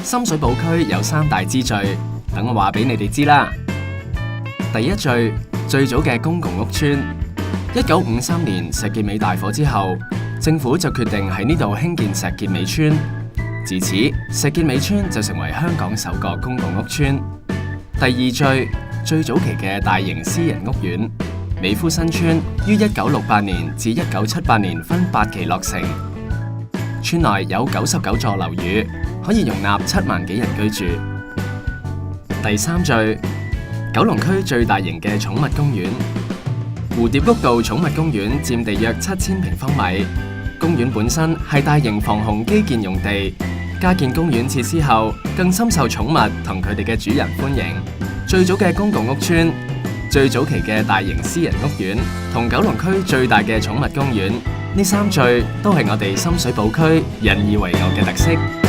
深水埗區有3大支序，等我話俾你哋知啦。第一序，最早嘅公共屋邨。1953年石硤尾大火之後，政府就決定喺呢度興建石硤尾邨。自此，石硤尾邨就成為香港首個公共屋邨。第二序，最早期嘅大型私人屋苑。美孚新村於1968年至1978年分8期落成，村內有99座樓宇，可以容納7萬幾人居住。第三序，九龍區最大型嘅寵物公園——蝴蝶谷道寵物公園佔地約7000平方米。公園本身係大型防洪基建用地，加建公園設施後，更深受寵物同佢哋嘅主人歡迎。最早嘅公共屋邨、最早期嘅大型私人屋苑同九龍區最大嘅寵物公園，呢3序都係我哋深水埗區引以為傲嘅特色。